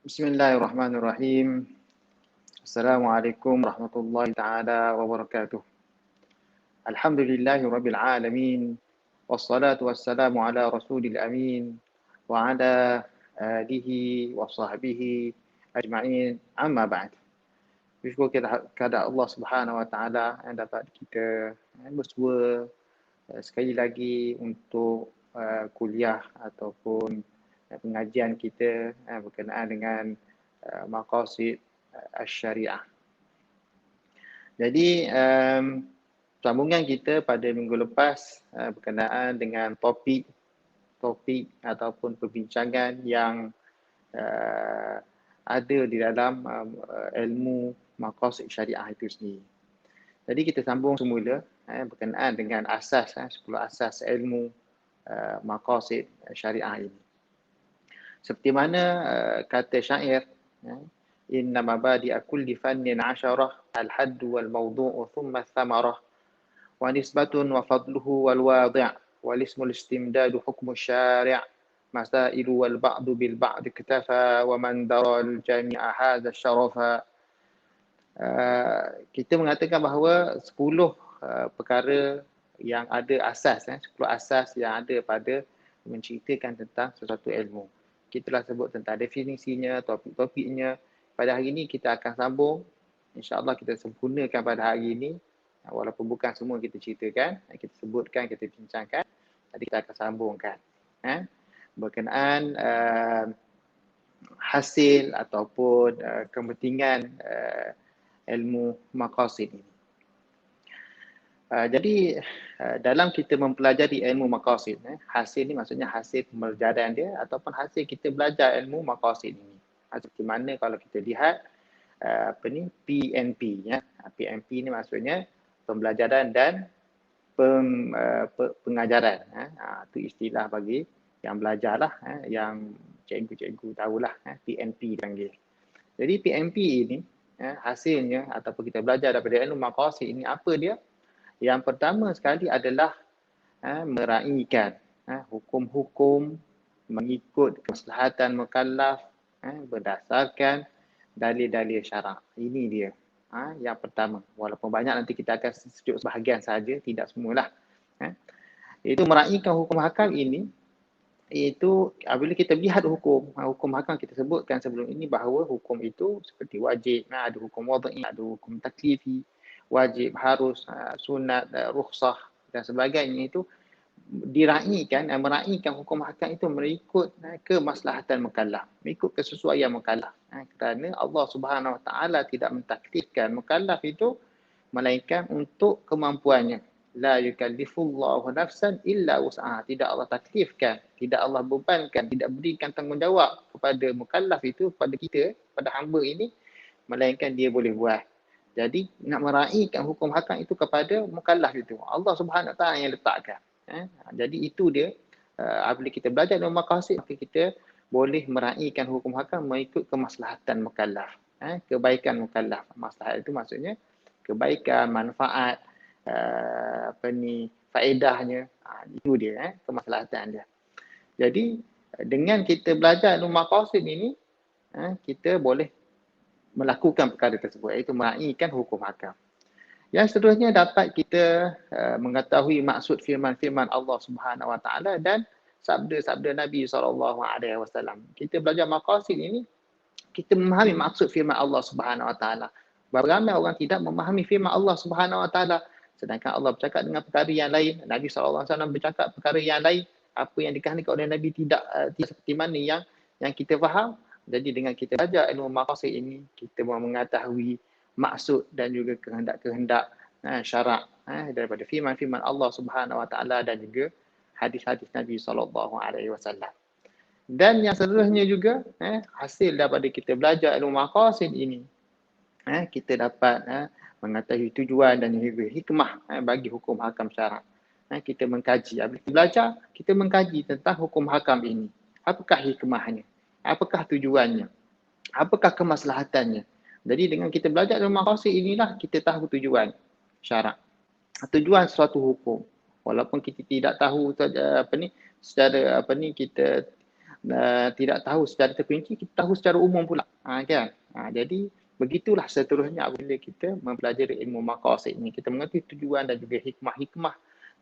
Bismillahirrahmanirrahim. Assalamualaikum warahmatullahi taala wabarakatuh. Alhamdulillahirabbil alamin. Wassalatu wassalamu ala rasulil amin wa ala alihi wa sahbihi ajma'in. Amma ba'd. Bersyukur kepada Allah Subhanahu wa taala yang dapat kita bersua sekali lagi untuk kuliah ataupun pengajian kita berkenaan dengan maqasid syariah. Jadi sambungan kita pada minggu lepas berkenaan dengan topik ataupun perbincangan yang ada di dalam ilmu maqasid syariah itu sendiri. Jadi kita sambung semula berkenaan dengan asas 10 asas ilmu maqasid syariah ini. Seperti mana kata syair, inna mabadi'a kulli fannin 'asharah al-hadd wal mawdu'u thumma thamarah wa nisbatun wa fadluhu wal wadi' wal ismul istimdadu hukmu syari' masailu wal ba'du bil ba'd iktafa wa man dara al jami'a hadha syarafa. Kita mengatakan bahawa 10 perkara yang ada asas, 10 asas yang ada pada menceritakan tentang sesuatu ilmu. Kita telah sebut tentang definisinya, topik-topiknya. Pada hari ini kita akan sambung. InsyaAllah kita sempurnakan pada hari ini. Walaupun bukan semua kita ceritakan, kita sebutkan, kita bincangkan. Nanti kita akan sambungkan. Berkenaan hasil ataupun kepentingan ilmu maqasid ini. Jadi dalam kita mempelajari ilmu maqasid, hasil ni maksudnya hasil pembelajaran dia ataupun hasil kita belajar ilmu maqasid ini. Seperti mana kalau kita lihat PNP ya. PNP ni maksudnya pembelajaran dan pengajaran. Itu istilah bagi yang belajar lah, yang cikgu-cikgu tahulah, PNP dipanggil. Jadi PNP ini hasilnya ataupun kita belajar daripada ilmu maqasid ini, apa dia? Yang pertama sekali adalah meraihkan hukum-hukum mengikut kemaslahatan mukallaf berdasarkan dalil-dalil syarak. Ini dia yang pertama. Walaupun banyak, nanti kita akan sejuk sebahagian saja, tidak semualah. Itu meraihkan hukum hakam ini, itu apabila kita lihat hukum hakam kita sebutkan sebelum ini bahawa hukum itu seperti wajib, ada hukum wad'i, ada hukum taklifi, wajib, harus, sunat, rukhsah dan sebagainya. Itu meraihkan hukum hakam itu mengikut kemaslahatan mukallaf, mengikut kesesuaian mukallaf. Kerana Allah Subhanahu Wa Taala tidak mentaklifkan mukallaf itu melainkan untuk kemampuannya. La yukallifullahu nafsan illa wus'aha. Tidak Allah taklifkan, tidak Allah bebankan, tidak berikan tanggungjawab kepada mukallaf itu, kepada kita, pada hamba ini, melainkan dia boleh buat. Jadi nak meraihkan hukum hakam itu kepada mukallaf itu, Allah Subhanahu Wa Taala yang letakkan. Jadi itu dia, apabila kita belajar ilmu maqasid, maka kita boleh meraihkan hukum hakam mengikut kemaslahatan mukallaf, kebaikan mukallaf. Maslahat itu maksudnya kebaikan, manfaat, faedahnya. Itu dia, kemaslahatan dia. Jadi dengan kita belajar ilmu maqasid ini, kita boleh melakukan perkara tersebut, iaitu meraihkan hukum hakam. Yang seterusnya dapat kita mengetahui maksud firman-firman Allah Subhanahu Wa Taala dan sabda-sabda Nabi SAW. Kita belajar maqasid ini, kita memahami maksud firman Allah Subhanahu Wa Taala. Ramai orang tidak memahami firman Allah Subhanahu Wa Taala, sedangkan Allah bercakap dengan perkara yang lain, Nabi SAW bercakap perkara yang lain. Apa yang dikehendaki oleh Nabi tidak seperti mana yang kita faham. Jadi dengan kita belajar ilmu maqasid ini, kita mengetahui maksud dan juga kehendak-kehendak syarak daripada firman-firman Allah Subhanahu Wa Taala dan juga hadis-hadis Nabi SAW. Dan yang seterusnya juga, hasil daripada kita belajar ilmu maqasid ini, kita dapat mengetahui tujuan dan juga hikmah bagi hukum hakam syarak. Kita mengkaji, apabila kita belajar, kita mengkaji tentang hukum hakam ini. Apakah hikmahnya? Apakah tujuannya? Apakah kemaslahatannya? Jadi dengan kita belajar ilmu maqasid inilah kita tahu tujuan syarak, tujuan suatu hukum. Walaupun kita tidak tahu secara kita tidak tahu secara terperinci, kita tahu secara umum pula. Kan? Jadi begitulah seterusnya apabila kita mempelajari ilmu maqasid ini. Kita mengerti tujuan dan juga hikmah-hikmah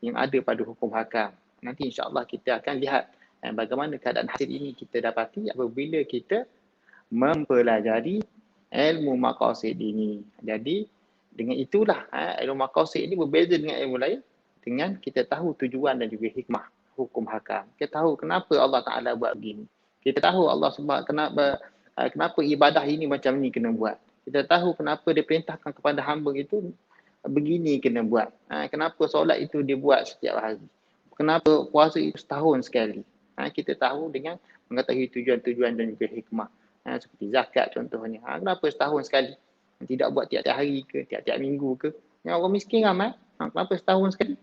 yang ada pada hukum hakam. Nanti insya-Allah kita akan lihat bagaimana keadaan hasil ini kita dapati apabila kita mempelajari ilmu maqasid ini. Jadi dengan itulah ilmu maqasid ini berbeza dengan ilmu lain dengan kita tahu tujuan dan juga hikmah hukum hakam. Kita tahu kenapa Allah Taala buat begini. Kita tahu Allah sebab kenapa ibadah ini macam ni kena buat. Kita tahu kenapa dia perintahkan kepada hamba itu begini kena buat. Kenapa solat itu dia buat setiap hari. Kenapa puasa itu setahun sekali. Kita tahu dengan mengetahui tujuan-tujuan dan juga hikmah. Seperti zakat contohnya. Kenapa setahun sekali? Tidak buat tiap-tiap hari ke, tiap-tiap minggu ke. Yang orang miskin ramai. Kenapa setahun sekali?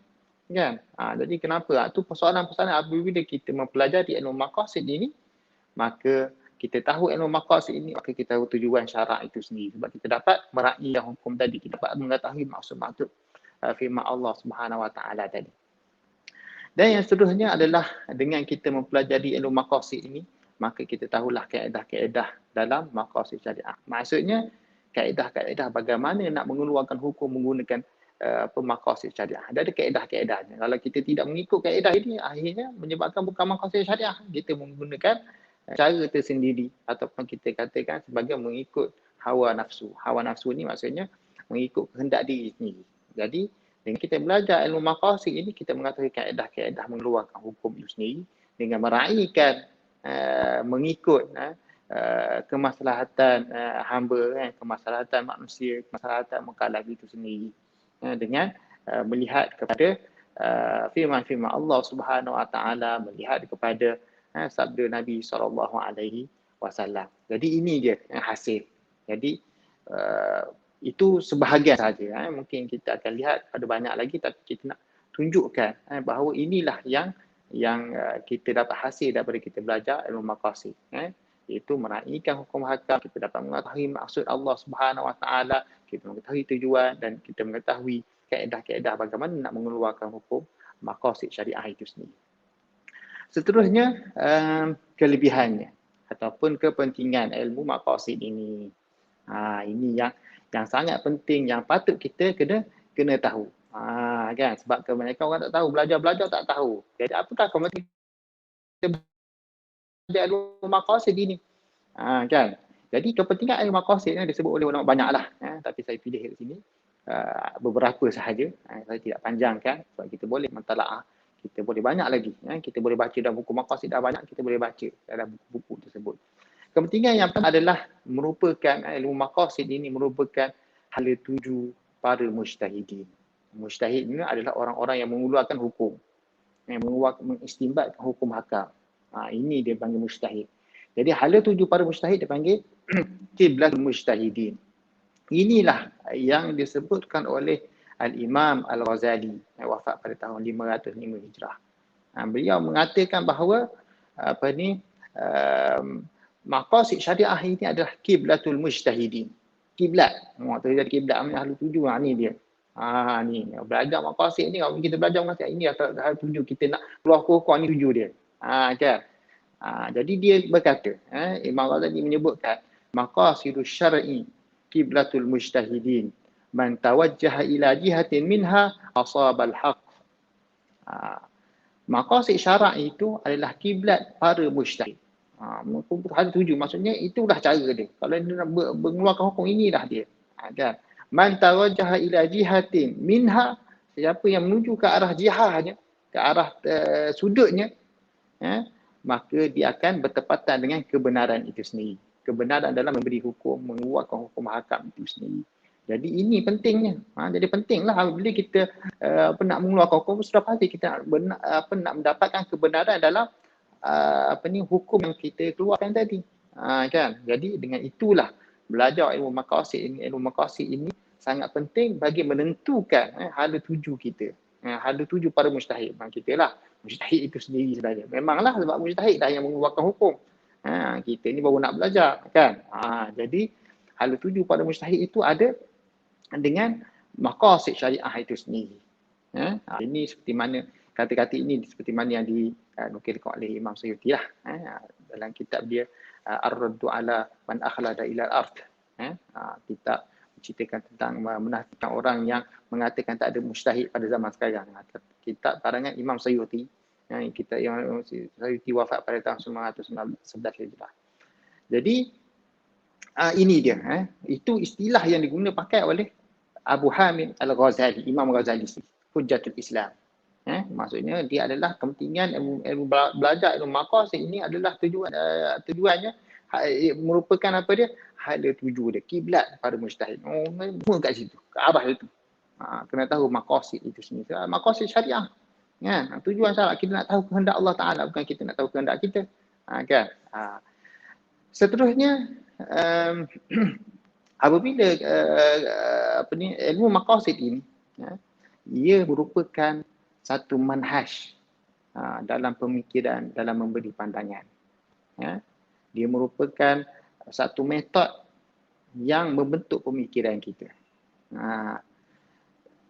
Kan? Jadi kenapa? Itu persoalan-persoalan apabila kita mempelajari ilmu maqasid ini, maka kita tahu ilmu maqasid ini, maka kita tahu tujuan syarak itu sendiri. Sebab kita dapat meraihkan hukum tadi. Kita dapat mengetahui maksud-maksud firman Allah Subhanahu Wa Taala tadi. Dan yang seterusnya adalah dengan kita mempelajari ilmu maqasid ini, maka kita tahulah kaedah-kaedah dalam maqasid syariah. Maksudnya, kaedah-kaedah bagaimana nak mengeluarkan hukum menggunakan maqasid syariah. Ada kaedah-kaedahnya. Kalau kita tidak mengikut kaedah ini, akhirnya menyebabkan bukan maqasid syariah. Kita menggunakan cara tersendiri ataupun kita katakan sebagai mengikut hawa nafsu. Hawa nafsu ni maksudnya mengikut kehendak diri sendiri. Jadi dengan kita belajar ilmu maqasid ini, kita mengetahui kaedah-kaedah mengeluarkan hukum itu sendiri dengan meraihkan mengikut kemaslahatan hamba, kemaslahatan manusia, kemaslahatan mukallaf itu sendiri. Dengan melihat kepada firman-firman Allah Subhanahu Wa Taala, melihat kepada sabda Nabi SAW. Jadi ini dia hasil. Jadi itu sebahagian saja. Mungkin kita akan lihat ada banyak lagi, tapi kita nak tunjukkan bahawa inilah yang kita dapat hasil daripada kita belajar ilmu maqasid. Iaitu meraihkan hukum hakam, kita dapat mengetahui maksud Allah Subhanahu Wa Taala, kita mengetahui tujuan dan kita mengetahui kaedah-kaedah bagaimana nak mengeluarkan hukum maqasid syariah itu sendiri. Seterusnya kelebihannya ataupun kepentingan ilmu maqasid ini. Ini yang sangat penting, yang patut kita kena tahu. Kan, sebab kebanyakan orang tak tahu, belajar tak tahu. Jadi apakah kepentingan kita belajar ilmu maqasid ini? Kan. Jadi kepentingan ilmu maqasid ni disebut oleh ulama banyaklah, tapi saya pilih di sini beberapa sahaja. Saya tidak panjangkan sebab kita boleh mentalaah, kita boleh banyak lagi. Kita boleh baca dalam buku maqasid dah banyak, kita boleh baca dalam buku-buku tersebut. Kepentingan yang pertama adalah merupakan ilmu maqasid ini merupakan hala tuju para mujtahidin. Mujtahid ini adalah orang-orang yang mengeluarkan hukum, yang mengistimbatkan hukum hakam. Ini dia panggil mujtahid. Jadi hala tuju para mujtahid dipanggil qiblatul mujtahidin. Inilah yang disebutkan oleh Al-Imam Al-Ghazali yang wafat pada tahun 505 Hijrah. Beliau mengatakan bahawa maqasid syariah ini adalah qiblatul mujtahidin. Kiblat. Waktu jadi kiblat ahli tuju ni dia. Ni belajar maqasid ni, kalau kita belajar maqasid ini hal tuju, kita nak keluar hukum ni tuju dia. Kan? Jadi dia berkata, Imam Ghazali menyebutkan maqasidus syar'i qiblatul mujtahidin, man tawajjaha ila jihatin minha asabal haqq. Maqasid syarak itu adalah kiblat para mujtahid. Hal tuju, maksudnya itulah cara dia. Kalau dia nak mengeluarkan hukum, inilah dia. Kan? Man tawajjaha ila jihatin minha, siapa yang menuju ke arah jihahnya, ke arah sudutnya, maka dia akan bertepatan dengan kebenaran itu sendiri. Kebenaran dalam memberi hukum, mengeluarkan hukum hakam itu sendiri. Jadi ini pentingnya. Jadi pentinglah bila kita nak mengeluarkan hukum, sudah pasti kita nak mendapatkan kebenaran dalam hukum yang kita keluarkan tadi. Kan? Jadi dengan itulah belajar ilmu maqasid ini, sangat penting bagi menentukan hala tuju kita. Hala tuju para mujtahid. Kita lah mujtahid itu sendiri sebenarnya. Memanglah sebab mujtahid dah yang mengeluarkan hukum. Kita ni baru nak belajar, kan? Jadi hala tuju pada mujtahid itu ada dengan maqasid syariah itu sendiri. Ini seperti mana kata-kata ini seperti mana yang dinukilkan oleh Imam Suyuti lah dalam kitab dia Ar-Raddu ala man akhlada ila al-ard. Kitab menceritakan tentang menafikan orang yang mengatakan tak ada mujtahid pada zaman sekarang. Kitab karangan Imam Suyuti. Kita yang Suyuti wafat pada tahun 911 Hijrah. Jadi ini dia. Itu istilah yang digunakan pakai oleh Abu Hamid Al-Ghazali, Imam Ghazali, Hujjatul Islam. Maksudnya dia adalah kepentingan ilmu belajar ilmu maqasid ini adalah tujuannya merupakan apa dia? Hala tuju dia, kiblat para mujtahid. Semua kat situ, ke arah itu. Kena tahu maqasid itu sendiri. Maqasid syariah. Tujuan syariah kita nak tahu kehendak Allah Taala, bukan kita nak tahu kehendak kita. Kan? Seterusnya apabila ilmu maqasid ini ia merupakan satu manhaj dalam pemikiran, dalam memberi pandangan. Dia merupakan satu metod yang membentuk pemikiran kita.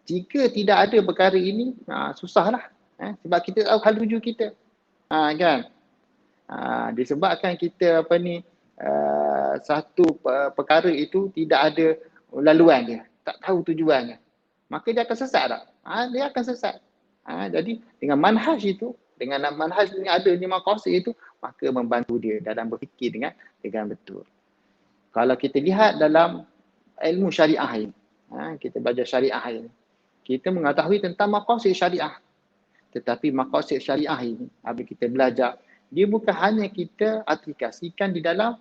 Jika tidak ada perkara ini, susahlah. Sebab kita tahu hal tuju kita. Kan? Disebabkan kita satu perkara itu tidak ada laluan dia, tak tahu tujuannya, maka dia akan sesat tak? Dia akan sesat. Jadi dengan manhaj itu, dengan manhaj yang ada di maqasid itu, maka membantu dia dalam berfikir dengan betul. Kalau kita lihat dalam ilmu syariah ini, kita belajar syariah ini, kita mengetahui tentang maqasid syariah. Tetapi maqasid syariah ini, apabila kita belajar, dia bukan hanya kita aplikasikan di dalam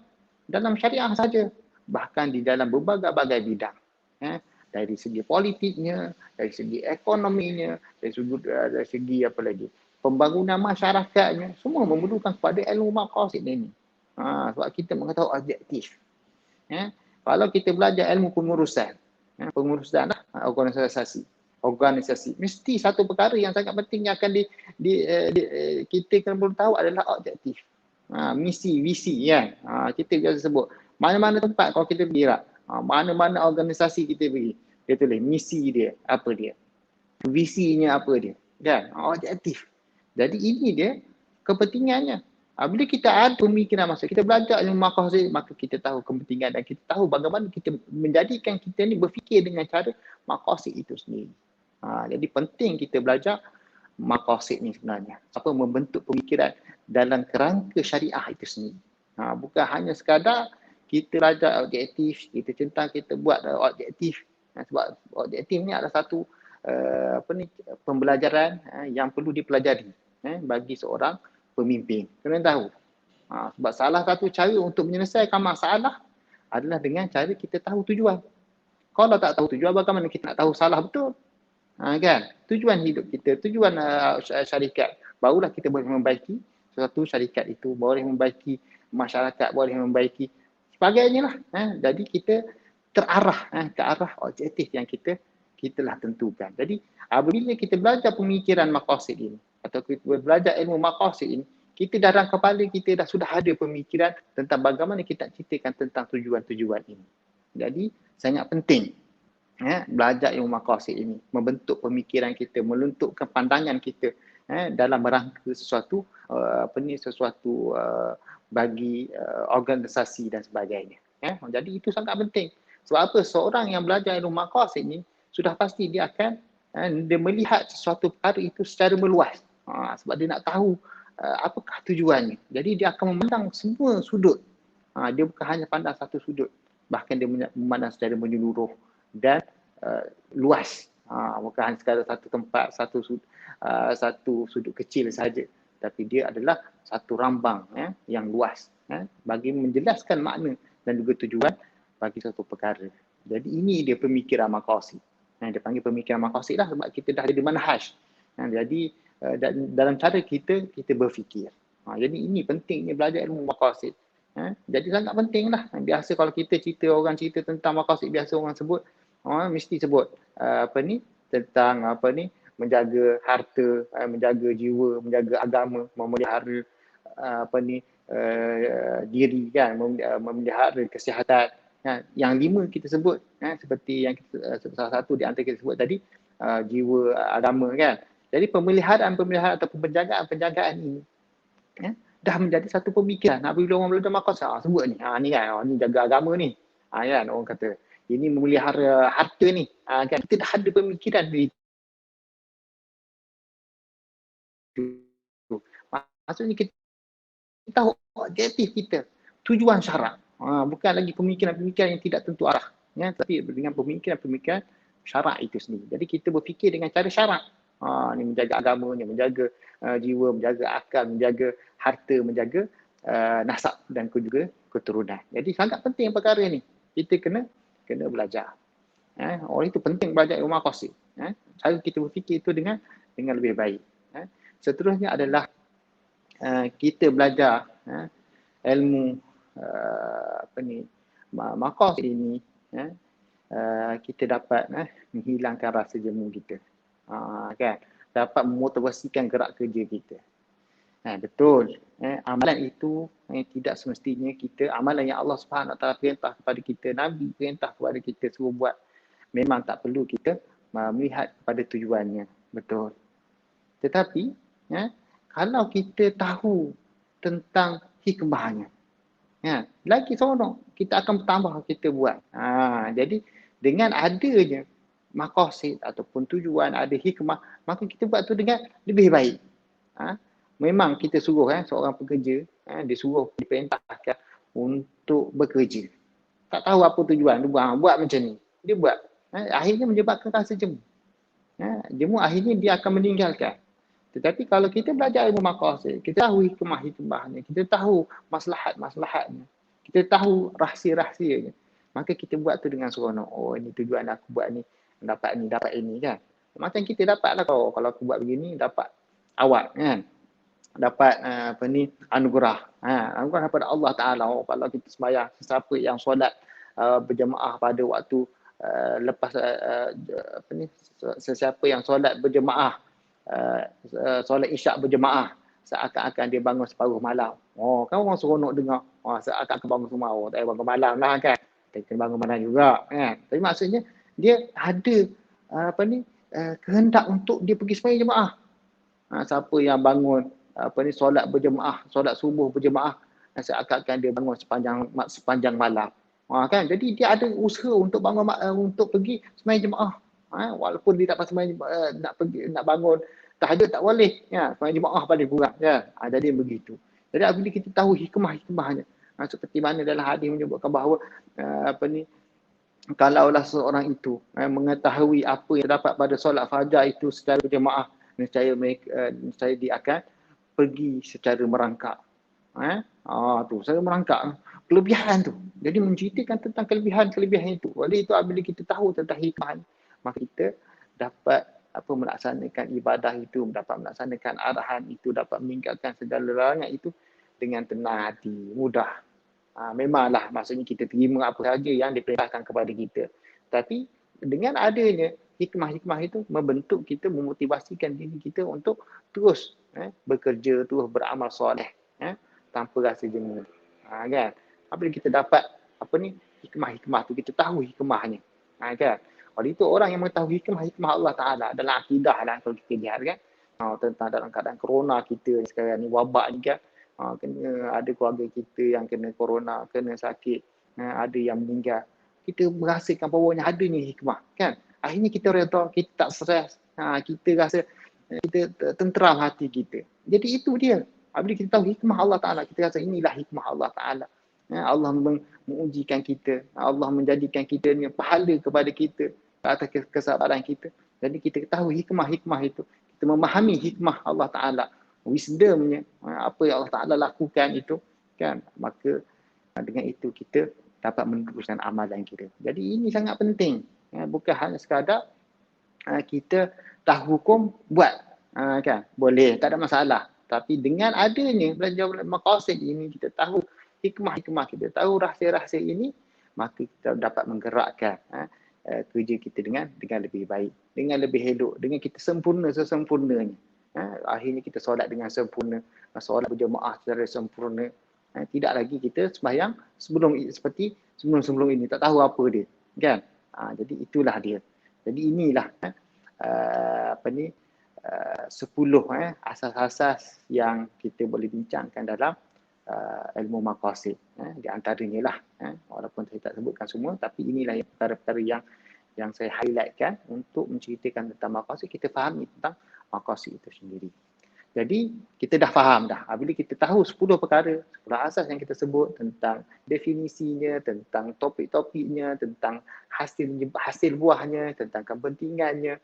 syariah saja, bahkan di dalam berbagai-bagai bidang. Dari segi politiknya, dari segi ekonominya, dari segi apa lagi, pembangunan masyarakatnya, semua memerlukan kepada ilmu maqasid ini. Sebab kita mengetahui objektif. Kalau kita belajar ilmu pengurusan, pengurusan organisasi, mesti satu perkara yang sangat penting yang akan kita kena perlu tahu adalah objektif. Misi, visi kan. Kita biasa sebut mana-mana tempat kalau kita pergi lah, mana-mana organisasi kita pergi, dia tulis misi dia, apa dia, visinya apa dia, kan, objektif. Jadi ini dia kepentingannya. Bila kita ada pemikiran masa kita belajar ilmu maqasid, maka kita tahu kepentingan dan kita tahu bagaimana kita menjadikan kita ni berfikir dengan cara maqasid itu sendiri. Jadi penting kita belajar maqasid ni sebenarnya. Apa membentuk pemikiran dalam kerangka syariah itu sendiri. Bukan hanya sekadar kita belajar objektif, kita centang kita buat objektif. Sebab objektif ni adalah satu pembelajaran yang perlu dipelajari bagi seorang pemimpin. Kena tahu. Sebab salah satu cara untuk menyelesaikan masalah adalah dengan cara kita tahu tujuan. Kalau tak tahu tujuan, bagaimana kita nak tahu salah betul? Kan? Tujuan hidup kita, tujuan syarikat, barulah kita boleh membaiki suatu syarikat itu, boleh membaiki masyarakat, boleh membaiki sebagainya lah. Jadi kita terarah ke arah objektif yang kita lah tentukan. Jadi apabila kita belajar pemikiran maqasid ini atau kita belajar ilmu maqasid ini, kita dalam kepala kita sudah ada pemikiran tentang bagaimana kita ceritakan tentang tujuan-tujuan ini. Jadi sangat penting belajar ilmu maqasid ini, membentuk pemikiran kita, meluntukkan pandangan kita dalam rangka sesuatu bagi organisasi dan sebagainya. Jadi itu sangat penting. Sebab apa? Seorang yang belajar ilmu maqasid ini sudah pasti dia akan dia melihat sesuatu perkara itu secara meluas. Sebab dia nak tahu apakah tujuannya. Jadi dia akan memandang semua sudut. Dia bukan hanya pandang satu sudut, bahkan dia memandang secara menyeluruh dan luas. Bukan hanya sekadar satu tempat, satu sudut kecil saja, tapi dia adalah satu rambang yang luas bagi menjelaskan makna dan juga tujuan bagi satu perkara. Jadi ini dia pemikiran maqasid. Dia panggil pemikiran maqasid lah sebab kita dah ada di manhaj. Jadi dalam cara kita berfikir. Jadi ini pentingnya belajar ilmu maqasid. Jadi sangat penting lah. Biasa kalau kita orang cerita tentang maqasid, biasa orang sebut, mesti sebut tentang menjaga harta, menjaga jiwa, menjaga agama, memelihara diri kan, memelihara kesihatan. Yang 5 kita sebut seperti yang salah satu di antara kita sebut tadi, jiwa, agama kan. Jadi pemeliharaan atau penjagaan ini dah menjadi satu pemikiran. Apabila orang belajar maqasid, sebut ni, ni kan, ni jaga agama ni. Kan orang kata, ini memelihara harta ni. Kan kita dah ada pemikiran itu. Maksudnya kita tahu objektif kita, tujuan syarak. Bukan lagi pemikiran-pemikiran yang tidak tentu arah. Tapi dengan pemikiran-pemikiran syarak itu sendiri. Jadi kita berfikir dengan cara syarak. Ni menjaga agama, ni menjaga jiwa, menjaga akal, menjaga harta, menjaga nasab dan juga keturunan. Jadi sangat penting perkara ni. Kita kena belajar. Orang itu penting belajar ilmu maqasid. Cara kita berfikir itu dengan lebih baik. Seterusnya adalah kita belajar ilmu maqasid ini, kita dapat menghilangkan rasa jemu kita. Kan? Dapat memotivasikan gerak kerja kita. Betul. Amalan itu tidak semestinya kita, amalan yang Allah Subhanahu Wa Taala perintah kepada kita, Nabi perintah kepada kita suruh buat, memang tak perlu kita melihat pada tujuannya. Betul. Tetapi kalau kita tahu tentang hikmahnya, lagi seronok, kita akan bertambah kita buat. Jadi dengan adanya maqasid ataupun tujuan, ada hikmah, maka kita buat tu dengan lebih baik. Memang kita suruh seorang pekerja, dia suruh diperintahkan untuk bekerja. Tak tahu apa tujuan, dia buat macam ni. Dia buat. Akhirnya menyebabkan rasa jemu. Jemu akhirnya dia akan meninggalkan. Tetapi kalau kita belajar ilmu maqasid, kita tahu hikmah-hikmahnya, kita tahu maslahat-maslahatnya, kita tahu rahsia-rahsianya, maka kita buat tu dengan seronok. Oh, ini tujuan aku buat ni, dapat ini kan. Macam kita dapat lah kalau aku buat begini, dapat awak kan. Dapat anugerah. Anugerah daripada Allah Ta'ala. Kalau kita sembahyang, sesiapa yang solat berjemaah pada waktu lepas sesiapa yang solat berjemaah, solat isyak berjemaah, seakan-akan dia bangun separuh malam. Kan orang seronok dengar. Seakan-akan bangun semua. Tak bangun malam lah kan. Dia kena bangun malam juga kan. Tapi maksudnya dia ada kehendak untuk dia pergi sembahyang jemaah. Siapa yang bangun solat berjemaah, solat subuh berjemaah, seakan-akan dia bangun sepanjang malam. Kan? Jadi dia ada usaha untuk bangun untuk pergi sembahyang jemaah. Walaupun dia tak pasal nak bangun tahajud tak boleh. Sembahyang jemaah paling kurang. Jadi begitu. Jadi apabila kita tahu hikmahnya, seperti mana dalam hadis menyebutkan bahawa kalaulah seorang itu mengetahui apa yang dapat pada solat fajar itu secara berjemaah, niscaya dia akan pergi secara merangkak. Tu saya merangkak kelebihan tu. Jadi menceritakan tentang kelebihan itu. Oleh itu apabila kita tahu tentang hikmah, maka kita dapat melaksanakan ibadah itu, dapat melaksanakan arahan itu, dapat meningkatkan segala larangan itu dengan tenang hati, mudah. Memanglah maksudnya kita terima apa saja yang diperintahkan kepada kita. Tapi dengan adanya hikmah-hikmah itu membentuk kita, memotivasikan diri kita untuk terus bekerja, terus beramal soleh tanpa rasa jemu. Kan? Apabila kita dapat hikmah-hikmah tu, kita tahu hikmahnya. Kan? Oleh itu orang yang mengetahui hikmah Allah Ta'ala dalam akidah lah, kalau kita lihat kan, tentang dalam keadaan corona kita sekarang ni, wabak ni kan, kena ada keluarga kita yang kena corona, kena sakit, ada yang meninggal. Kita merasakan bahawanya adanya hikmah kan. Akhirnya kita redha, kita tak stres, kita rasa kita tenteram hati kita. Jadi itu dia. Apabila kita tahu hikmah Allah Ta'ala, kita rasa inilah hikmah Allah Ta'ala. Allah mengujikan kita, Allah menjadikan kita ni pahala kepada kita atas kesabaran kita. Jadi kita tahu hikmah-hikmah itu, kita memahami hikmah Allah Ta'ala, wisdomnya, apa yang Allah Ta'ala lakukan itu kan, maka dengan itu kita dapat meneruskan amalan kita. Jadi ini sangat penting. Bukan hanya sekadar kita tahu hukum buat, kan, boleh, tak ada masalah. Tapi dengan adanya belajar maqasid ini, kita tahu hikmah-hikmah, kita tahu rahsia-rahsia ini, maka kita dapat menggerakkan kerja kita dengan lebih baik, dengan lebih elok, dengan kita sempurna sesempurnanya. Akhirnya kita solat dengan sempurna, solat berjemaah secara sempurna. Tidak lagi kita sembahyang seperti sebelum ini, tak tahu apa dia, kan. Jadi itulah dia. Jadi inilah 10 asas-asas yang kita boleh bincangkan dalam ilmu maqasid. Di antaranya lah, walaupun saya tak sebutkan semua, tapi inilah perkara-perkara yang saya highlightkan untuk menceritakan tentang maqasid, kita fahami tentang maqasid itu sendiri. Jadi kita dah faham dah. Bila kita tahu 10 perkara, 10 asas yang kita sebut tentang definisinya, tentang topik-topiknya, tentang hasil buahnya, tentang kepentingannya.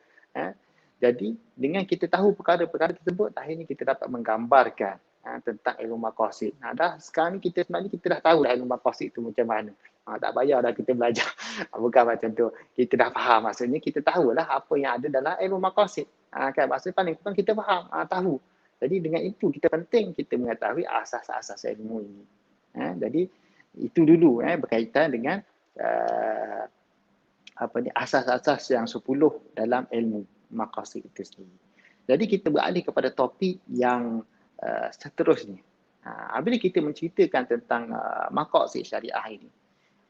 Jadi dengan kita tahu perkara-perkara tersebut, akhirnya kita dapat menggambarkan tentang ilmu maqasid. Dah sekarang ni kita sebenarnya kita dah tahu dah ilmu maqasid itu macam mana. Tak payah dah kita belajar. Bukan macam tu. Kita dah faham. Maksudnya kita tahulah apa yang ada dalam ilmu maqasid. Kan maksudnya paling kurang kita faham, tahu. Jadi dengan itu kita penting kita mengetahui asas-asas ilmu ini. Jadi itu dulu berkaitan dengan asas-asas yang 10 dalam ilmu maqasid itu sendiri. Jadi kita beralih kepada topik yang seterusnya. Bila kita menceritakan tentang maqasid syariah ini,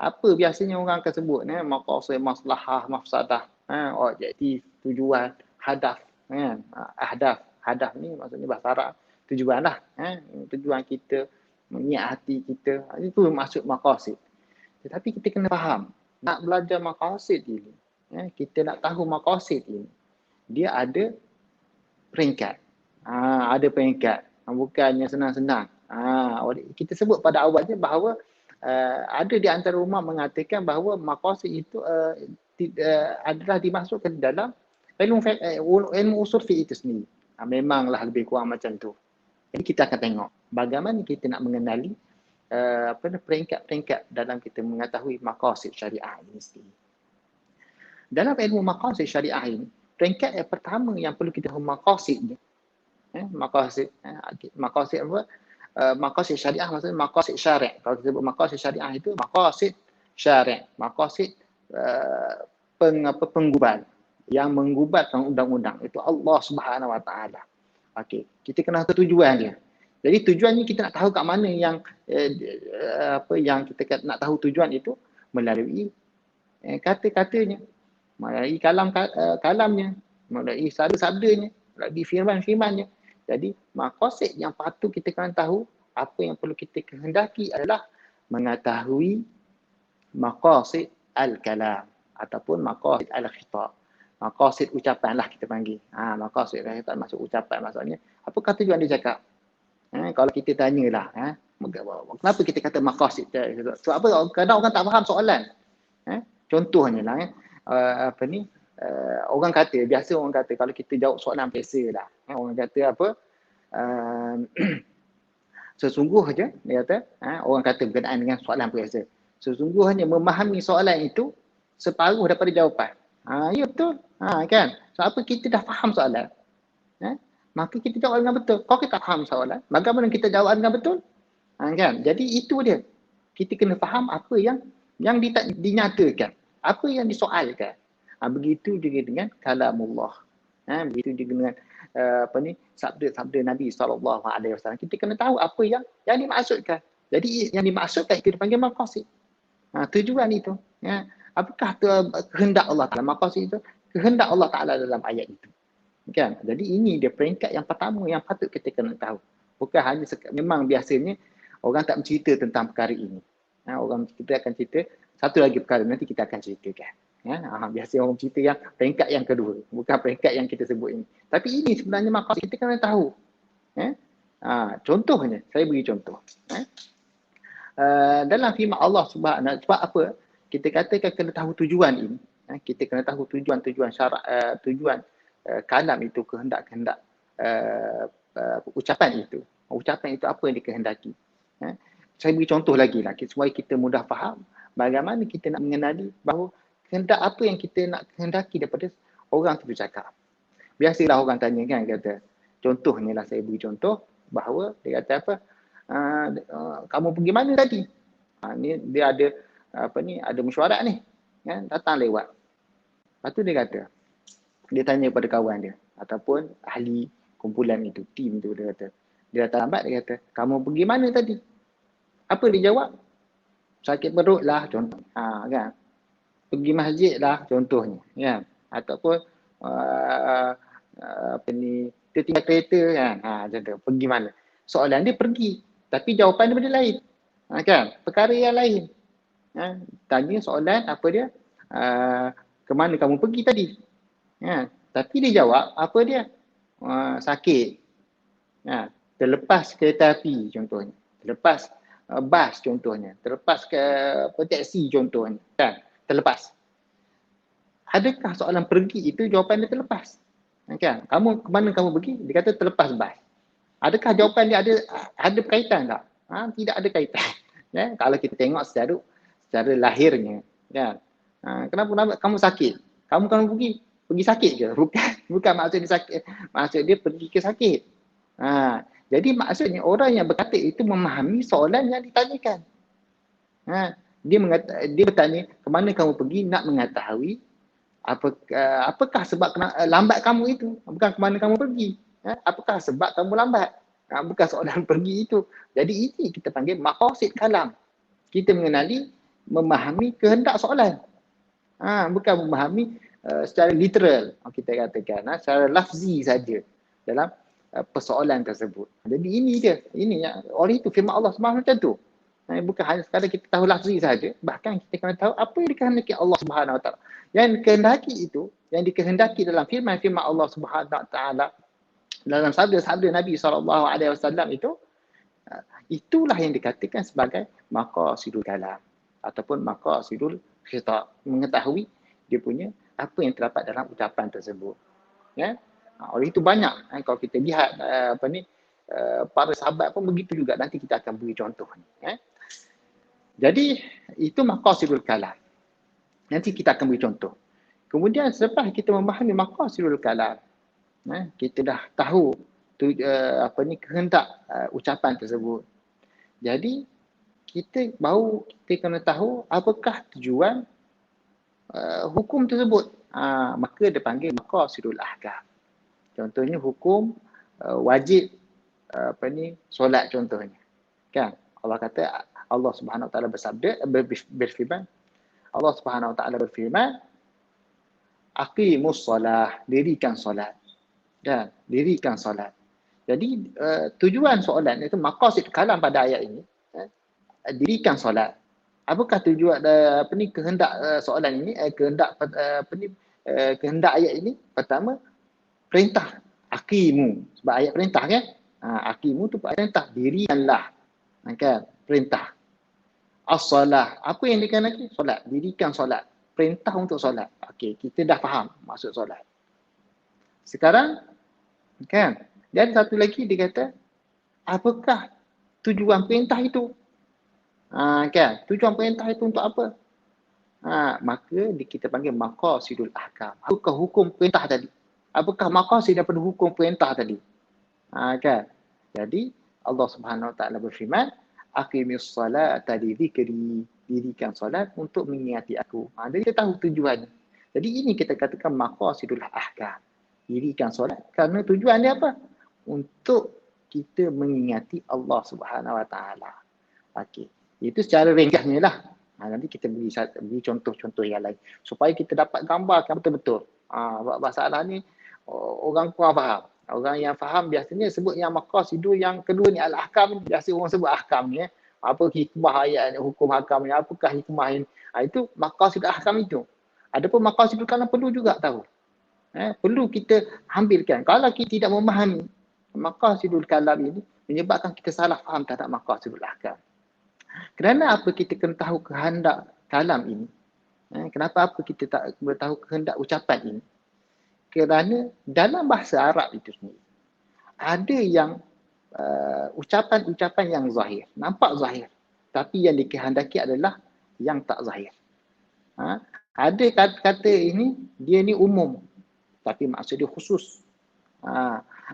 apa biasanya orang akan sebut maqasid, maslahah, mafsadah, objektif, tujuan, hadaf, hadaf ni maksudnya bahasa Arab tujuan lah, tujuan kita, niat hati kita, itu maksud maqasid. Tetapi kita kena faham, nak belajar maqasid ini, kita nak tahu maqasid ini, dia ada peringkat. Ada peringkat, bukannya senang-senang. Kita sebut pada awalnya bahawa ada di antara ulama mengatakan bahawa maqasid itu adalah dimasukkan dalam ilmu usul fiqh itu sendiri. Memanglah lebih kurang macam tu. Jadi kita akan tengok bagaimana kita nak mengenali peringkat-peringkat dalam kita mengetahui maqasid syariah ini sendiri. Dalam ilmu maqasid syariah ini, peringkat yang pertama yang perlu kita tahu maqasidnya. Maqasid apa? Maqasid syariah maksudnya maqasid syari'. Kalau kita sebut maqasid syariah itu maqasid syari', maqasid penggubat yang menggubatkan undang-undang itu Allah Subhanahu Wa Taala. Okey, kita kena tahu tujuan dia. Jadi tujuannya kita nak tahu kat mana yang yang kita nak tahu tujuan itu melalui kata-katanya, melalui kalamnya, melalui sabda-sabdanya, melalui firman-firmannya. Jadi maqasid yang patut kita kena tahu, apa yang perlu kita kehendaki adalah mengetahui maqasid al-kalam ataupun maqasid al-khitab. Maqasid ucapan lah kita panggil. Maqasid al-khitab maksud ucapan, maksudnya apakah tujuan dia cakap? Kalau kita tanyalah, kenapa kita kata maqasid? Sebab apa? Kadang orang tak faham soalan. Contohnya lah, orang kata, biasa orang kata kalau kita jawab soalan biasa lah. Orang kata apa? Sesungguhnya, dia kata, orang kata berkenaan dengan soalan biasa. Sesungguhnya memahami soalan itu separuh daripada jawapan. Ya betul. Kan? Sebab apa? Kita dah faham soalan. Maka kita jawab dengan betul. Kalau kita tak faham soalan, bagaimana kita jawab dengan betul? Kan? Jadi itu dia. Kita kena faham apa yang dinyatakan. Apa yang disoalkan. Begitu juga dengan kalamullah. Begitu juga dengan sabda-sabda Nabi SAW. Kita kena tahu apa yang dimaksudkan. Jadi yang dimaksudkan kita panggil maqasid. Tujuan itu. Apakah kehendak Allah Ta'ala? Maqasid itu kehendak Allah Ta'ala dalam ayat itu. Kan? Jadi ini dia peringkat yang pertama yang patut kita kena tahu. Bukan hanya memang biasanya orang tak mencerita tentang perkara ini. Kita akan cerita satu lagi perkara nanti kita akan ceritakan. Biasa orang cerita yang peringkat yang kedua, bukan peringkat yang kita sebut ini. Tapi ini sebenarnya maqasid kita kena tahu. Contohnya, saya beri contoh. Dalam firman Allah Subhanahu, sebab apa? Kita katakan kena tahu tujuan ini. Kita kena tahu tujuan syarak, tujuan kalam itu, kehendak-kehendak ucapan itu. Ucapan itu apa yang dikehendaki. Saya beri contoh lagi lah supaya kita mudah faham bagaimana kita nak mengenali bahawa kehendak apa yang kita nak kehendaki daripada orang tu bercakap. Biasalah orang tanya kan, kata contohnya lah, saya beri contoh bahawa dia kata apa, kamu pergi mana tadi? Ni dia ada ada mesyuarat ni, kan, datang lewat. Lepas tu dia kata, dia tanya kepada kawan dia ataupun ahli kumpulan itu, tim tu, dia kata, dia datang lambat, dia kata, kamu pergi mana tadi? Apa dia jawab? Sakit perut lah, contoh. Kan? Pergi masjid lah, contohnya. Kan? Ataupun dia tinggal kereta kan, macam tu, pergi mana? Soalan dia pergi, tapi jawapan dia benda lain. Kan? Perkara yang lain. Tanya soalan apa dia? Ke mana kamu pergi tadi? Tapi dia jawab apa dia? Sakit. Terlepas kereta api contohnya. Terlepas bas contohnya. Terlepas ke taksi contohnya. Kan? Terlepas. Adakah soalan pergi itu jawapan dia terlepas? Kan? Ke mana kamu pergi? Dia kata terlepas bas. Adakah jawapan dia ada berkaitan tak? Tidak ada kaitan. Kalau kita tengok secara lahirnya. Kan? Kenapa kamu sakit? Kamu pergi sakit ke? Bukan maksud dia sakit. Maksud dia pergi ke sakit. Jadi maksudnya orang yang berkata itu memahami soalan yang ditanyakan. Dia bertanya, ke mana kamu pergi, nak mengetahui apakah sebab lambat kamu itu. Bukan ke mana kamu pergi. Apakah sebab kamu lambat. Bukan soalan pergi itu. Jadi ini kita panggil maqasid kalam. Kita memahami kehendak soalan. Bukan memahami secara literal, kita katakan, secara lafzi saja dalam persoalan tersebut. Jadi ini dia. Oleh itu firman Allah Subhanahu macam tu. Bukan hanya sekadar kita tahu lafzi saja, bahkan kita kena tahu apa yang dikehendaki Allah Subhanahu Wa Taala. Yang dikehendaki itu, yang dikehendaki dalam firman-firman Allah Subhanahu Wa Taala, dalam sabda-sabda Nabi SAW itu, itulah yang dikatakan sebagai maqasidul kalam ataupun maqasidul khitab, mengetahui dia punya apa yang terdapat dalam ucapan tersebut. Oleh itu banyak kalau kita lihat para sahabat pun begitu juga. Nanti kita akan beri contoh. Jadi itu maqasidul kalam. Nanti kita akan beri contoh. Kemudian selepas kita memahami maqasidul kalam, kita dah tahu kehendak ucapan tersebut. Jadi kita kena tahu apakah tujuan hukum tersebut. Maka dia panggil maqasidul ahkam. Contohnya hukum wajib solat contohnya. Kan? Allah kata, Allah Subhanahu Wa Taala berfirman, Allah Subhanahu Wa Taala berfirman, aqimus solah, dirikan solat. Kan? Dirikan solat. Jadi tujuan soalan itu, maqasid kalam pada ayat ini, dirikan solat. Apakah tujuan kehendak soalan ini, kehendak ayat ini? Pertama, perintah aqimu, sebab ayat perintah kan. Aqimu tu perintah, dirikanlah, kan, perintah. As-salah, apa yang dikehendaki? Solat, dirikan solat, perintah untuk solat. Okey, kita dah faham maksud solat. Sekarang kan, dan satu lagi dia kata, apakah tujuan perintah itu? Kan, tujuan perintah itu untuk apa? Maka kita panggil maqasidul ahkam. Apakah hukum perintah tadi? Apakah maqasid daripada hukum perintah tadi? Kan? Jadi Allah Subhanahu Wa Taala berfirman, aqimis salata li dzikri, dirikan solat untuk mengingati aku. Jadi kita tahu tujuannya. Jadi ini kita katakan maqasidul ahkam. Dirikan solat kerana tujuan dia apa? Untuk kita mengingati Allah Subhanahu Wa Taala. Okey. Itu secara ringkasnya lah. Nanti kita beri contoh-contoh yang lain supaya kita dapat gambarkan betul-betul. Masalah ni orang kurang faham. Orang yang faham biasanya sebut yang maqasidul, yang kedua ni al-ahkam, biasa orang sebut ahkam ni. Apa hikmah ayat ni, hukum ahkam ni, apakah hikmah ini. Itu maqasidul ahkam itu. Adapun maqasidul kalam perlu juga tahu. Perlu kita ambilkan. Kalau kita tidak memahami maqasidul kalam ini, menyebabkan kita salah faham terhadap maqasidul ahkam. Kerana apa kita kena tahu kehendak kalam ini? Kenapa kita tak tahu kehendak ucapan ini? Kerana dalam bahasa Arab itu sendiri, ada yang ucapan-ucapan yang zahir, nampak zahir. Tapi yang dikehendaki adalah yang tak zahir. Ada kata-kata ini, dia ni umum. Tapi maksud dia khusus.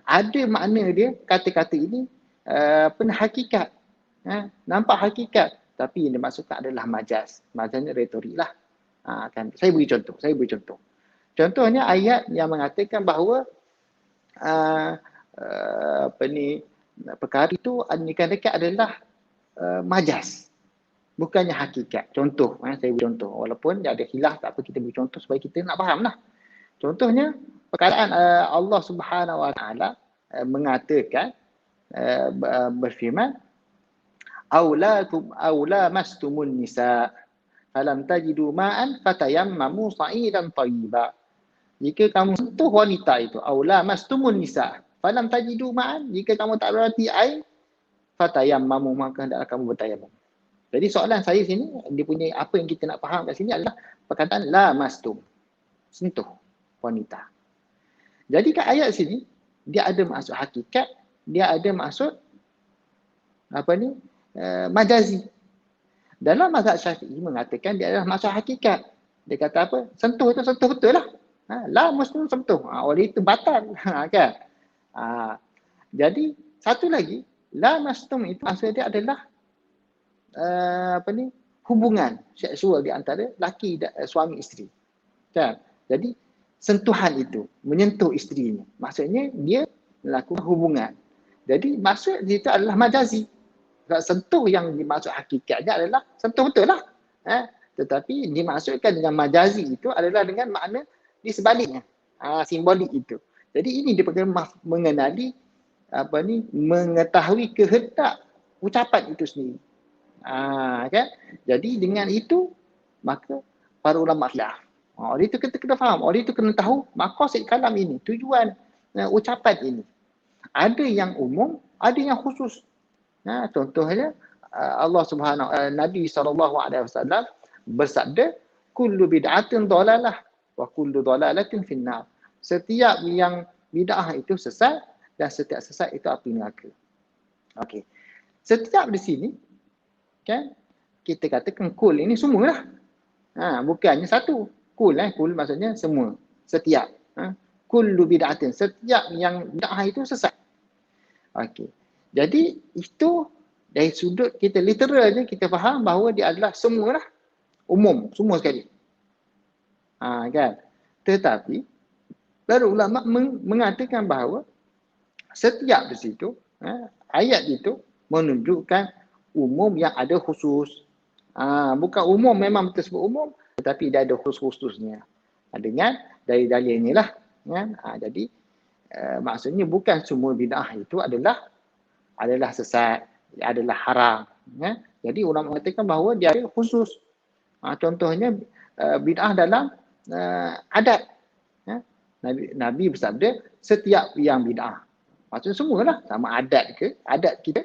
Ada makna dia, kata-kata ini hakikat. Nampak hakikat. Tapi yang dimaksudkan adalah majaz. Majaznya retorik lah. Saya beri contoh. Contohnya ayat yang mengatakan bahawa perkara itu dikatakan adalah majaz, bukannya hakikat. Contoh, saya beri contoh. Walaupun ada khilaf, tak apa, kita beri contoh supaya kita nak faham lah. Contohnya, perkataan Allah Subhanahu Wa Taala mengatakan berfirman, aula mastumun nisa falam tajidu ma'an fatayammamu sa'idan tayyiba. Jika kamu sentuh wanita itu, aula mastumun nisa falam tajidu ma'an, jika kamu tak berhati air, fatayammamu, maka hendaklah kamu bertayamum. Jadi soalan saya sini, dia punya apa yang kita nak faham kat sini adalah perkataan la mastum, sentuh wanita. Jadi kat ayat sini, dia ada maksud hakikat, dia ada maksud majazi. Dalam mazhab Syafi'i mengatakan dia adalah maksud hakikat. Dia kata apa? Sentuh itu sentuh betul lah. La muslim sentuh. Oleh itu batal. Kan? Jadi satu lagi, la mastum itu maksudnya dia adalah hubungan seksual di antara laki dan suami isteri. Kan? Jadi sentuhan itu menyentuh isterinya. Maksudnya dia melakukan hubungan. Jadi maksud itu adalah majazi. Sentuh yang dimaksud hakikatnya adalah sentuh betul lah. Tetapi dimaksudkan dengan majazi itu adalah dengan makna di sebaliknya. Simbolik itu. Jadi ini dia mengenali mengetahui kehendak ucapan itu sendiri. Kan? Jadi dengan itu maka para ulama khilaf. Oleh itu kita kena faham. Oleh itu kena tahu maqasid kalam ini, tujuan ucapan ini. Ada yang umum, ada yang khusus. Contohnya Allah Nabi SAW bersabda, kullu bid'atin dalalah wa kullu dalalatin finnar. Setiap yang bid'ah itu sesat dan setiap sesat itu api neraka. Okey. Setiap di sini kan kita katakan kul ini semualah. Bukannya satu. Kul maksudnya semua, setiap. Kullu bid'atin, setiap yang bid'ah itu sesat. Okey. Jadi itu dari sudut kita literalnya kita faham bahawa dia adalah semua lah, umum, semua sekali. Kan? Tetapi para ulama mengatakan bahawa setiap di situ ayat itu menunjukkan umum yang ada khusus. Bukan umum memang tersebut umum, tetapi dia ada khusus-khususnya. Dengan dari dalil inilah kan? Jadi maksudnya bukan semua bid'ah itu adalah sesat, adalah haram. Jadi ulama mengatakan bahawa dia ada khusus. Contohnya bid'ah dalam adat. Nabi bersabda setiap yang bid'ah. Maksudnya semualah, sama adat kita,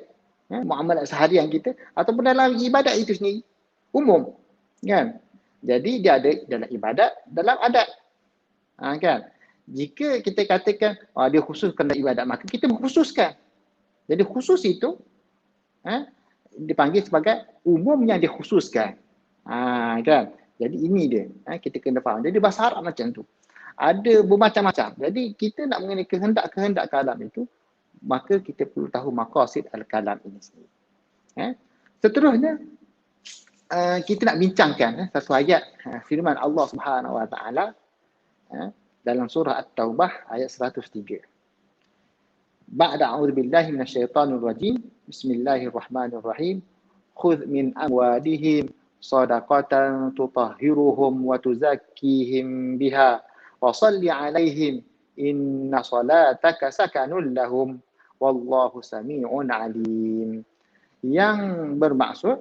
muamalat seharian kita ataupun dalam ibadat itu sendiri. Umum. Kan? Jadi dia ada dalam ibadat, dalam adat. Kan? Jika kita katakan dia khususkan dalam ibadat, maka kita mengkhususkan. Jadi khusus itu dipanggil sebagai umum yang dikhususkan. Kan? Jadi ini dia. Kita kena faham. Jadi bahasa Arab macam tu. Ada bermacam-macam. Jadi kita nak mengenai kehendak kalam itu, maka kita perlu tahu maqasid al-kalam ini sendiri. Seterusnya, kita nak bincangkan satu ayat firman Allah Subhanahu Wa Taala dalam surah At-Taubah ayat 103. Ba'da a'udzu billahi minasyaitonir rajim. Bismillahirrahmanirrahim. Khudh min amwalihim shadaqatan tutahhiruhum wa tuzakkihim biha wa shalli 'alaihim inna salataka sakanun lahum wallahu samii'un 'alim. Yang bermaksud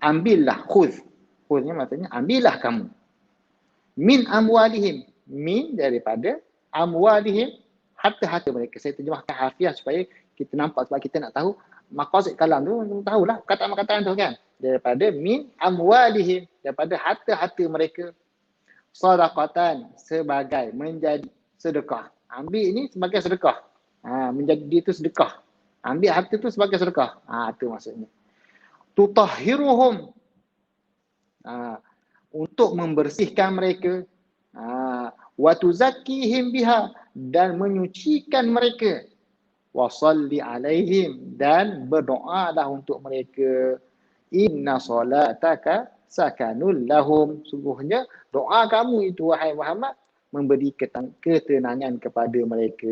ambillah, khudhnya maksudnya ambillah kamu, min amwalihim, min daripada amwalihim, harta-harta mereka. Saya terjemahkan harfiah supaya kita nampak, sebab kita nak tahu maqasid kalam tu, tahulah perkataan-perkataan tu kan. Daripada min amwalihim, daripada harta-harta mereka, sadaqatan, sebagai menjadi sedekah. Ambil ini sebagai sedekah. Menjadi dia tu sedekah. Ambil harta tu sebagai sedekah. Itu maksudnya. Tutahhiruhum, untuk membersihkan mereka, wa tuzakkihim biha, dan menyucikan mereka, wa shalli alaihim, dan berdoalah untuk mereka, inna salataka sakanul lahum, sungguhnya doa kamu itu wahai Muhammad memberi ketenangan kepada mereka,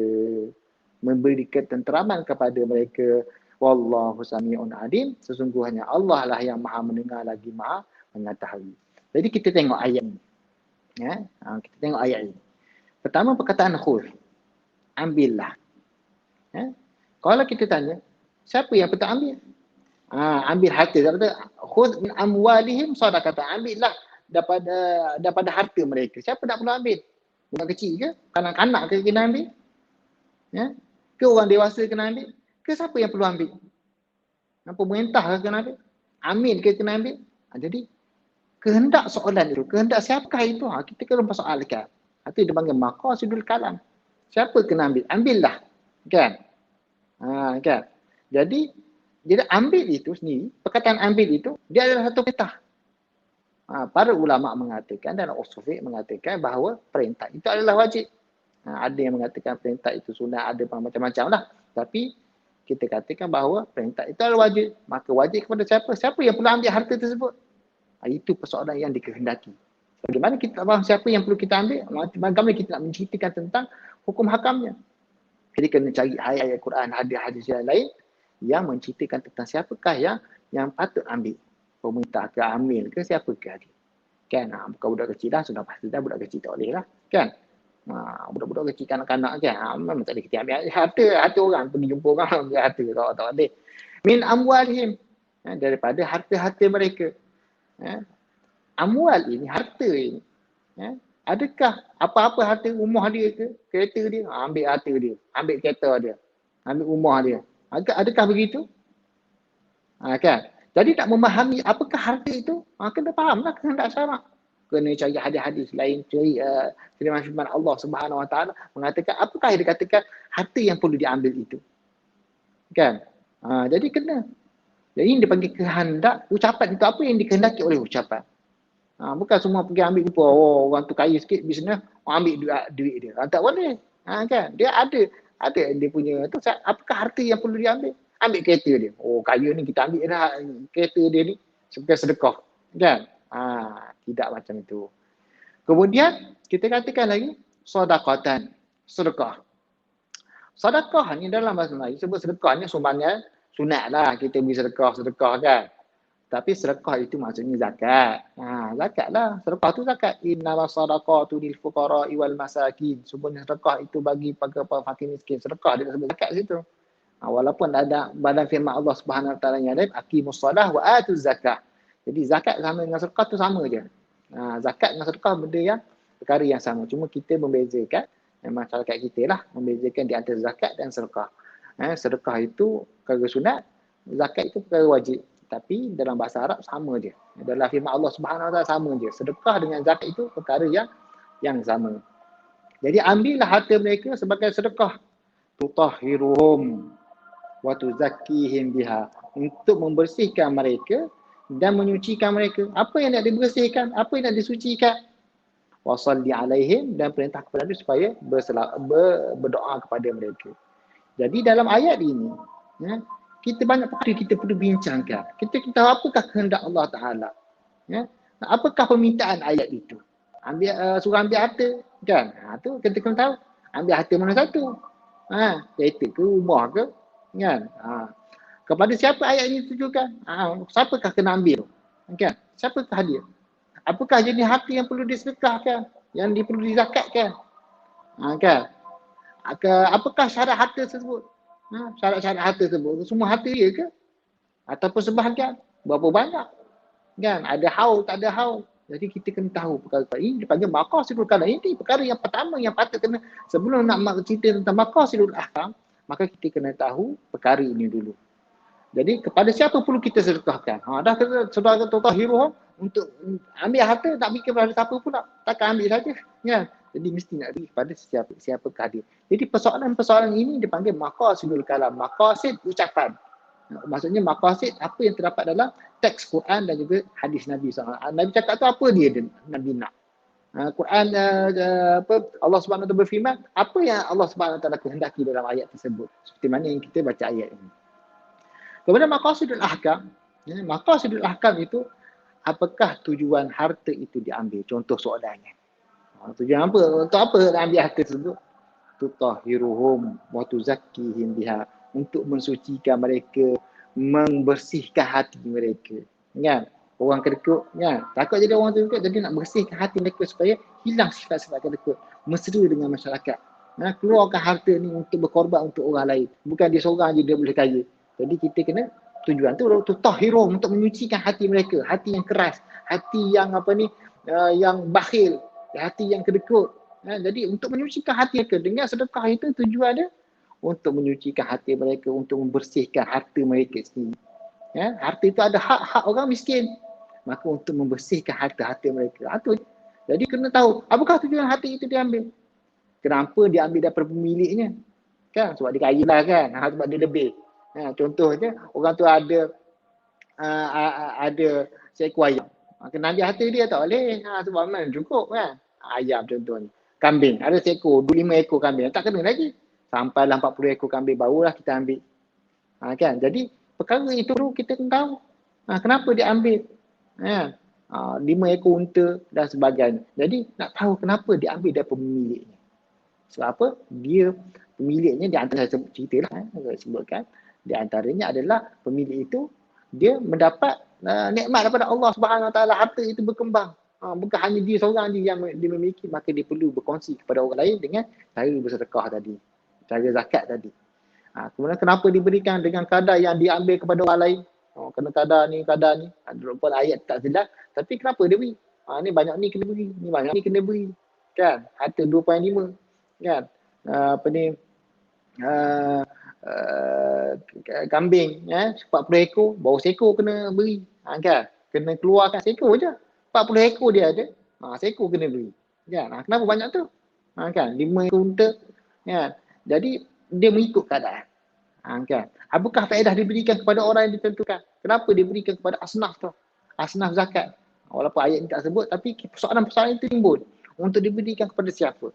memberi ketenteraman kepada mereka. Wallahu sami'un alim, sesungguhnya Allah lah yang maha mendengar lagi maha mengetahui. Jadi kita tengok ayat ini. Kita tengok ayat ini. Pertama perkataan khudh, ambillah. Kalau kita tanya, siapa yang patut ambil? Ambil harta. Kata khudh min amwalihim sadaqatan, ambillah daripada harta mereka. Siapa nak perlu ambil? Budak kecil ke? Kanak-kanak ke kena ambil? Ke orang dewasa kena ambil? Ke siapa yang perlu ambil? Pemerintah ke kena ambil? Amin ke kena ambil? Jadi kehendak soalan itu, kehendak siapakah itu? Kita kena persoalkan. Itu dipanggil maqasidul kalam. Siapa kena ambil? Ambillah. Kan? Kan? Jadi ambil itu sendiri, perkataan ambil itu, dia adalah satu perintah. Para ulama mengatakan dan usul fiqh mengatakan bahawa perintah itu adalah wajib. Ada yang mengatakan perintah itu sunnah, ada macam-macam lah. Tapi kita katakan bahawa perintah itu adalah wajib. Maka wajib kepada siapa? Siapa yang perlu ambil harta tersebut? Itu persoalan yang dikehendaki. Bagaimana kita faham siapa yang perlu kita ambil? Bagaimana kita nak menceritakan tentang hukum hakamnya? Jadi kena cari ayat-ayat Quran, hadis-hadis yang lain yang menceritakan tentang siapakah yang patut ambil. Pemerintah ke amil ke siapakah dia. Kan? Bukan budak kecil dah, sudah pasti dah budak kecil tak boleh lah. Kan? Budak-budak kecil kanak-kanak kan. Memang tak boleh kita ambil harta orang. Pergi jumpa orang ambil harta. Tak boleh. Min amwalihim. Daripada harta-harta mereka. Amwal ini, harta ini. Adakah apa-apa harta rumah dia ke, kereta dia, ambil harta dia, ambil kereta dia, ambil rumah dia. Adakah begitu? Kan? Jadi tak memahami apakah harta itu, kena fahamlah kehendak syarak. Kena cari hadis-hadis lain, cari firman Allah Subhanahu Wa Taala mengatakan apakah yang dikatakan harta yang perlu diambil itu. Kan? Jadi kena. Jadi ini dipanggil kehendak. Ucapan itu apa yang dikehendaki oleh ucapan. Bukan semua pergi ambil jumpa orang tu kaya sikit bisnes, ambil duit dia. Tak boleh. Kan? Dia ada dia punya tu, apakah harta yang perlu diambil? Ambil kereta dia. Kaya ni kita ambil dah kereta dia ni sebagai sedekah. Kan? Tidak macam itu. Kemudian kita katakan lagi sedekatan, sedekah. Sedekah ni dalam bahasa Melayu sebut sedekah ni sumbangan sunat lah, kita beri sedekah kan. Tapi sedekah itu maksudnya zakat. Zakat lah. Sedekah tu zakat. Innama sadaqatu lil fuqara'i wal masakin. Sebenarnya sedekah itu bagi para fakir miskin. Sedekah dia sebut zakat situ. Walaupun ada badan firman Allah Subhanahu Wa Taala yang lain, aqimus solah wa atuz zakah. Jadi zakat sama dengan sedekah tu sama je. Zakat dengan sedekah benda yang perkara yang sama. Cuma kita membezakan, masyarakat kita lah membezakan di antara zakat dan sedekah. Sedekah itu perkara sunat, zakat itu perkara wajib. Tapi dalam bahasa Arab sama je. Dalam firman Allah Subhanahu Wa Taala sama je. Sedekah dengan zakat itu perkara yang sama. Jadi ambillah harta mereka sebagai sedekah. Tutahhiruhum wa tuzakkihim biha. Untuk membersihkan mereka dan menyucikan mereka. Apa yang nak dibersihkan? Apa yang nak disucikan? Wa salli alaihim, dan perintah kepada Nabi supaya berdoa kepada mereka. Jadi dalam ayat ini, kita banyak perkara kita perlu bincangkan. Kita tahu apakah kehendak Allah Ta'ala. Apakah permintaan ayat itu. Suruh ambil harta. Kan? Tu kita kena tahu. Ambil harta mana satu. Kereta ke, rumah ke. Kan? Kepada siapa ayat ini ditujukan? Siapakah kena ambil? Kan? Siapakah dia? Apakah jenis harta yang perlu disedekahkan? Yang perlu dizakatkan? Kan? Apakah syarat harta tersebut? Syarat-syarat harta tersebut, semua harta dia ke? Ataupun sebahagian? Berapa banyak? Kan? Ada haul, tak ada haul. Jadi kita kena tahu perkara ini dipanggil maqasidul kalam. Ini perkara yang pertama yang patut kena, sebelum nak cerita tentang maqasidul ahkam, maka kita kena tahu perkara ini dulu. Jadi kepada siapa perlu kita sedekahkan? Dah kata saudara tutahhiruhum, untuk ambil harta tak fikir pada siapa pula. Takkan ambil saja. Kan? Jadi mesti nak pergi kepada siapakah dia. Jadi persoalan-persoalan ini dipanggil maqasidul kalam. Maqasid ucapan. Maksudnya maqasid apa yang terdapat dalam teks Quran dan juga hadis Nabi SAW. Nabi cakap tu apa dia Nabi nak. Quran Allah Subhanahu Wa Taala berfirman, apa yang Allah Subhanahu Wa Taala kehendaki dalam ayat tersebut. Seperti mana yang kita baca ayat ini. Kemudian maqasidul ahkam. Maqasidul ahkam itu apakah tujuan harta itu diambil? Contoh soalannya. Tujuan apa? Untuk apa nak ambil harta tersebut? Tutahhiruhum wa tuzakkihim biha. Untuk mensucikan mereka, membersihkan hati mereka. Kan? orang kedekut, ya. Takut jadi orang kedekut, jadi nak bersihkan hati mereka supaya hilang sifat-sifat kedekut, mesra dengan masyarakat. Keluarkan harta ni untuk berkorban untuk orang lain. Bukan dia seorang je dia boleh kaya. Jadi kita kena tujuan tu untuk tahirun, untuk menyucikan hati mereka, hati yang keras, hati yang yang bakhil, hati yang kedekut. Jadi untuk menyucikan hati mereka dengan sedekah itu tujuan dia untuk menyucikan hati mereka, untuk membersihkan harta mereka sendiri. Harta itu ada hak orang miskin. Maka untuk membersihkan harta-harta mereka. Jadi kena tahu apakah tujuan harta itu diambil. Kenapa diambil daripada pemiliknya? Kan sebab dia kaya lah kan. Sebab dia lebih. Contohnya orang tu ada seekor ayam. Kena ambil harta dia tak boleh. Sebab mana cukup kan. Ayam contohnya. Kambing. Ada seekor, 25 ekor kambing. Tak kena lagi. Sampailah 40 ekor kambing barulah kita ambil. Kan? Jadi perkara itu kita kena tahu. Kenapa dia ambil. 5 ekor unta dan sebagainya. Jadi nak tahu kenapa dia ambil daripada pemiliknya. Sebab apa? Dia pemiliknya di antara cerita lah sebutkan. Di antaranya adalah pemilik itu dia mendapat nikmat daripada Allah Subhanahu Wa Taala, harta itu berkembang. Bukan hanya dia seorang je yang dia memiliki, maka dia perlu berkongsi kepada orang lain dengan cara bersedekah tadi, cara zakat tadi. Kemudian kenapa diberikan dengan kadar yang diambil kepada orang lain? Kena kadar ni. Rupa ayat tak jelas, tapi kenapa dia beri? Ni banyak ni kena beri, ni banyak ni kena beri. Kan? Harta 2.5. Kan? Kambing 40 ekor, baru seekor kena beri. Kan? Kena keluarkan seekor je. 40 ekor dia ada, seekor kena beri. Kan? Kenapa banyak tu? Kan? 5 ekor unta. Kan? Jadi dia mengikut keadaan. Kan? Apakah faedah diberikan kepada orang yang ditentukan? Kenapa diberikan kepada asnaf tu? Asnaf zakat. Walaupun ayat ni tak sebut, tapi persoalan-persoalan itu timbul. Untuk diberikan kepada siapa?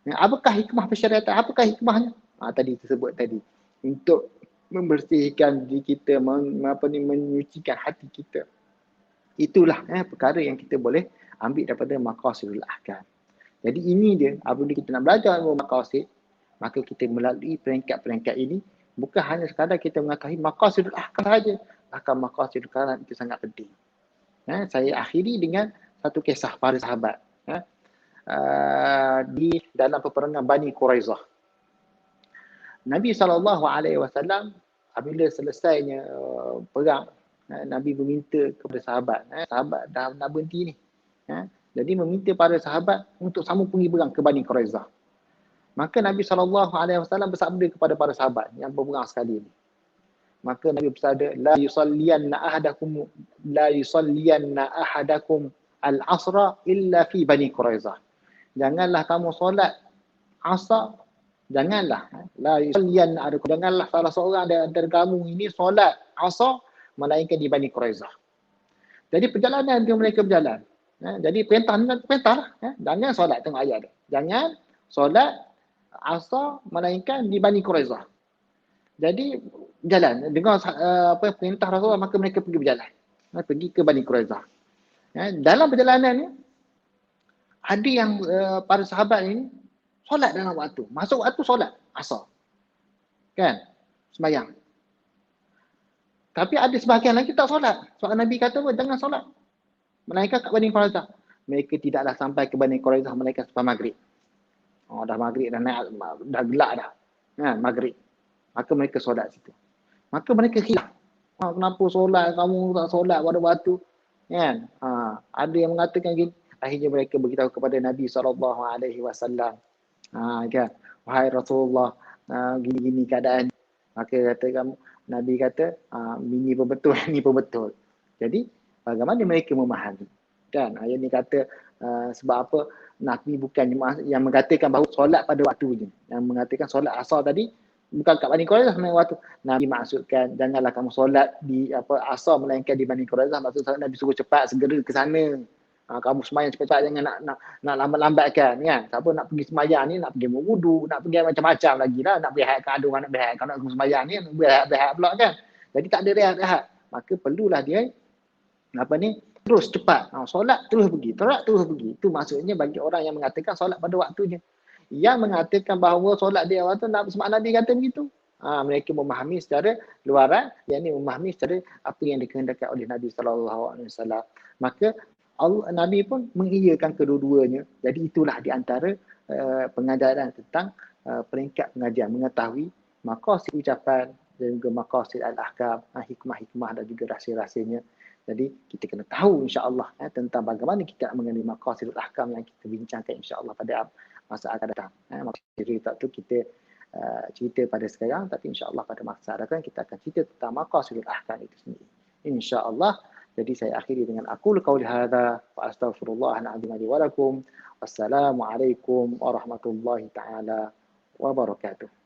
Apakah hikmah persyaratan? Apakah hikmahnya? Tadi tersebut tadi. Untuk membersihkan diri kita, menyucikan hati kita. Itulah perkara yang kita boleh ambil daripada maqasidul ahkam. Jadi ini dia, apabila kita nak belajar ilmu maqasid, maka kita melalui peringkat-peringkat ini, bukan hanya sekadar kita mengetahui maqasidul ahkam saja, bahkan maqasidul kalam itu sangat penting. Saya akhiri dengan satu kisah para sahabat. Di dalam peperangan Bani Quraizah. Nabi SAW apabila selesainya perang, Nabi meminta kepada sahabat, sahabat dah nak berhenti ni. Jadi meminta para sahabat untuk sama pergi berang ke Bani Quraizah. Maka Nabi SAW bersabda kepada para sahabat yang berperang sekali ni. Maka Nabi bersabda, la yusalliyanna ahadakum al-asra illa fi Bani Quraizah. Janganlah kamu solat asar, janganlah salah seorang dari kamu ini solat asar melainkan di Bani Quraizah. Jadi perjalanan dia mereka berjalan. Jadi perintah lah. Jangan solat, tengok ayat dia. Jangan solat asar melainkan di Bani Quraizah. Jadi jalan dengar perintah Rasulullah, maka mereka pergi berjalan. Pergi ke Bani Quraizah. Dalam perjalanan ni ada yang para sahabat ini solat dalam waktu. Masuk waktu solat asar. Kan? Sembahyang. Tapi ada sebahagian lagi tak solat. Soal Nabi kata apa? Jangan solat. Melainkan kat Bani Quraizah. Mereka tidaklah sampai ke Bani Quraizah mereka sampai maghrib. Dah maghrib dah naik, dah gelap dah. Maghrib. Maka mereka solat situ. Maka mereka khilaf. Kenapa solat kamu tak solat pada waktu? Kan? Ada yang mengatakan gini. Akhirnya mereka beritahu kepada Nabi SAW. Kan? Wahai Rasulullah, gini-gini keadaan. Maka Nabi kata, ini pun betul, ini pun betul. Jadi, bagaimana mereka memahami? Kan? Ayat ni kata, sebab apa? Nabi bukan yang mengatakan bahawa solat pada waktunya. Yang mengatakan solat asar tadi, bukan kat Bani Quraizah sebenarnya waktu. Nabi maksudkan, janganlah kamu solat di asar melainkan di Bani Quraizah. Maksud Nabi suruh cepat, segera ke sana. Kamu semayang cepat-cepat, jangan nak lambat-lambatkan. Kan? Siapa nak pergi semayang ni, nak pergi berwudu, nak pergi macam-macam lagi lah. Nak berehat ke adung, nak berehat. Kalau nak semayang ni, berehat-berehat pula kan. Jadi tak ada rehat-rehat. Maka perlulah dia, terus cepat. Solat terus pergi. Itu maksudnya bagi orang yang mengatakan solat pada waktunya. Yang mengatakan bahawa solat dia waktu, sebab Nabi kata begitu. Mereka memahami secara luaran, yang ini memahami secara apa yang dikehendaki oleh Nabi SAW. Maka Nabi pun mengiyakan kedua-duanya. Jadi itulah di antara pengajaran tentang peringkat pengajian, mengetahui maqasid ucapan dan juga maqasid al-ahkam, hikmah-hikmah dan juga rahsia-rahsianya. Jadi kita kena tahu insya-Allah tentang bagaimana kita mengenai maqasid al-ahkam yang kita bincangkan insya-Allah pada masa akan datang. Maksud cerita tu kita cerita pada sekarang, tapi insya-Allah pada masa akan kita akan cerita tentang maqasidul ahkam itu sendiri. Insya-Allah. Jadi saya akhiri dengan aqulu qauli hadza wa astaghfirullahal azim li wa lakum. Wassalamualaikum warahmatullahi taala wabarakatuh.